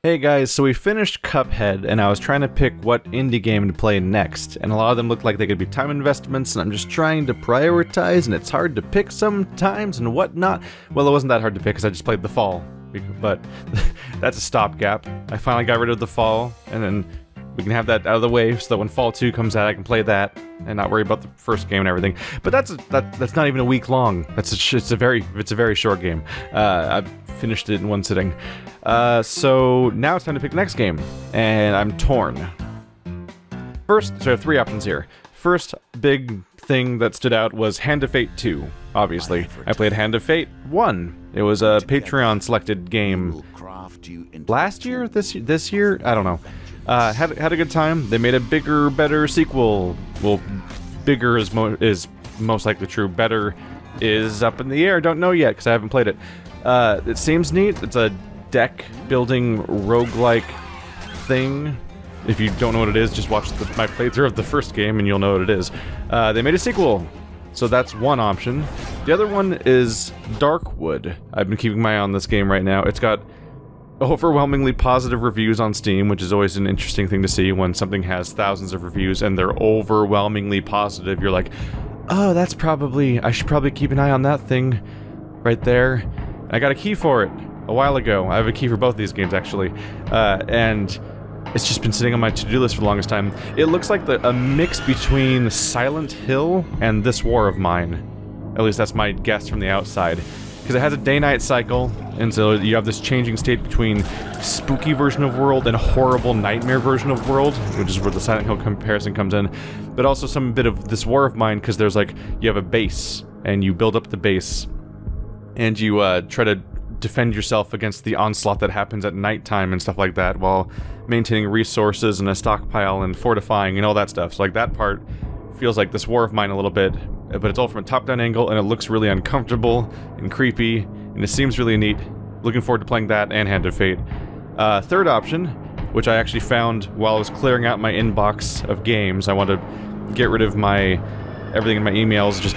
Hey guys, so we finished Cuphead, and I was trying to pick what indie game to play next, and a lot of them looked like they could be time investments, and I'm just trying to prioritize, and it's hard to pick sometimes and whatnot. Well, it wasn't that hard to pick because I just played The Fall, but that's a stopgap. I finally got rid of The Fall, and then we can have that out of the way so that when Fall 2 comes out, I can play that and not worry about the first game and everything. But that's not even a week long. It's a very short game. I finished it in one sitting. So now it's time to pick the next game, and I'm torn. First, so I have three options here. First big thing that stood out was Hand of Fate 2, obviously. I played Hand of Fate 1. It was a Patreon-selected game last year? This year? I don't know. Had a good time. They made a bigger, better sequel. Well, bigger is most likely true. Better is up in the air. Don't know yet, because I haven't played it. It seems neat. It's a deck-building roguelike thing. If you don't know what it is, just watch my playthrough of the first game and you'll know what it is. They made a sequel, so that's one option. The other one is Darkwood. I've been keeping my eye on this game right now. It's got overwhelmingly positive reviews on Steam, which is always an interesting thing to see when something has thousands of reviews and they're overwhelmingly positive. You're like, oh, I should probably keep an eye on that thing right there. I got a key for it a while ago. I have a key for both these games, actually. And it's just been sitting on my to-do list for the longest time. It looks like a mix between Silent Hill and This War of Mine. At least that's my guess from the outside. Because it has a day-night cycle, and so you have this changing state between spooky version of world and horrible nightmare version of world, which is where the Silent Hill comparison comes in. But also some bit of This War of Mine, because there's like, you have a base, and you build up the base, and you try to defend yourself against the onslaught that happens at nighttime and stuff like that, while maintaining resources and a stockpile and fortifying and all that stuff. So like that part feels like This War of Mine a little bit, but it's all from a top-down angle, and it looks really uncomfortable and creepy, and it seems really neat. Looking forward to playing that and Hand of Fate. Third option, which I actually found while I was clearing out my inbox of games. I wanted to get rid of everything in my emails, just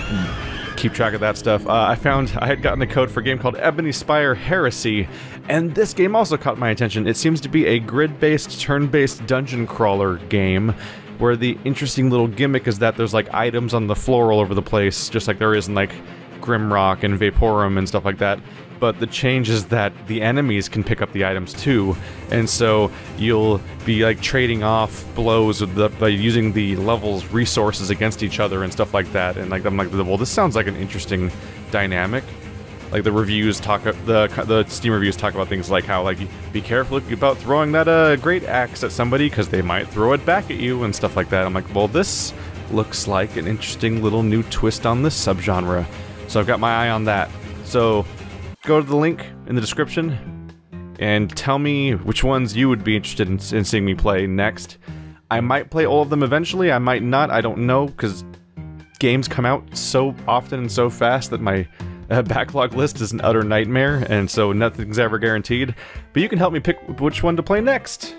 keep track of that stuff. I found I had gotten a code for a game called Ebony Spire Heresy, and this game also caught my attention. It seems to be a grid-based, turn-based dungeon crawler game, where the interesting little gimmick is that there's like items on the floor all over the place, just like there is in like Grimrock and Vaporum and stuff like that. But the change is that the enemies can pick up the items too, and so you'll be like trading off blows by using the level's resources against each other and stuff like that. And like I'm like, well, this sounds like an interesting dynamic. Like the reviews the Steam reviews talk about things like how like be careful about throwing that great axe at somebody because they might throw it back at you and stuff like that. I'm like, well, this looks like an interesting little new twist on this subgenre. So I've got my eye on that. So go to the link in the description and tell me which ones you would be interested in seeing me play next. I might play all of them eventually, I might not, I don't know, because games come out so often and so fast that my backlog list is an utter nightmare, and so nothing's ever guaranteed. But you can help me pick which one to play next.